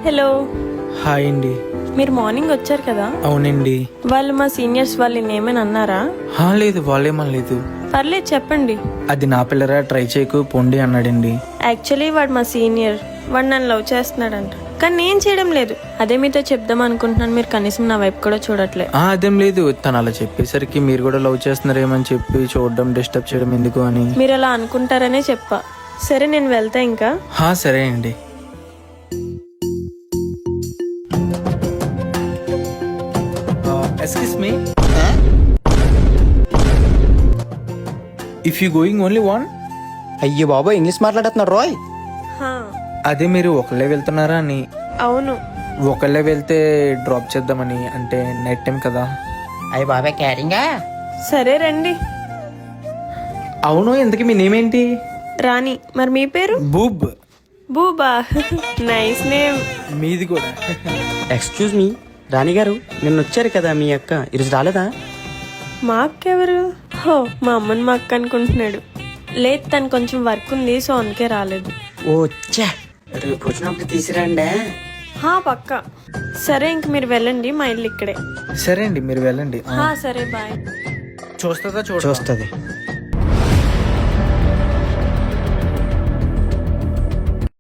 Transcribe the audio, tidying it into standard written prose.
Hello. Hi అండి. మీరు morning వచ్చారు కదా, అవునండి. వాళ్ళు మా సీనియర్స్ వాళ్ళు ఏమైనా అన్నారా? లేదు వాళ్ళేమనలేదు. పర్లేదు చెప్పండి. అది నా పిల్లరా, ట్రై చేయకు పొండి అన్నాడండి. యాక్చువల్లీ వాడు మా సీనియర్, వాడు నన్ను లవ్ చేస్తున్నాడంట, కానీ నేను చేయడం లేదు. అదే మీతో చెప్దాం అనుకుంటున్నాను, మీరు కనీసం నా వైపు కూడా చూడట్లే. అదేం లేదు, తను అలా చెప్పేసరికి మీరు కూడా లవ్ చేస్తున్నారేమని చెప్పి చూడడం, డిస్టర్బ్ చేయడం ఎందుకు అని. మీరు అలా అనుకుంటారనే చెప్పా. సరే నేను వెళ్తా ఇంకా. సరే అండి. Excuse me, if you going only one. అయ్యో బాబా, ఇంగ్లీష్ మాట్లాడుతున్నాడు రాయ్. అదే మీరు ఒకళ్ళే వెళ్తున్నారా అని. అవును. ఒకళ్ళే వెళ్తే డ్రాప్ చేద్దామని, అంటే నైట్ టైం కదా. అయ్యి బాబాయ్ క్యారింగా. సరే రండి. అవును, ఇంతకీ మీ నేమ్ ఏంటి? రాణి. మరి మీ పేరు? బూబ్. బూబా. Nice name. మీది కూడా. ఎక్స్క్యూజ్ మీ రాణి గారు, నిన్న వచ్చారు కదా మీ అక్క, ఈరోజు రాలేదా? మా అక్క ఎవరు? హో, మా అమ్మని మా అక్క అనుకుంటున్నాడు. లేదు, తను కొంచెం వర్క్ ఉంది, సో అందుకే రాలేదు. ఓ చ్చా, రేపు వచ్చినప్పుడు తీసుకురండి. పక్కా. సరే ఇంక మీరు వెళ్ళండి, మా ఇల్లు ఇక్కడే. సరే అండి, మీరు వెళ్ళండి. సరే బాయ్. చూస్తుందా? చూస్తుంది.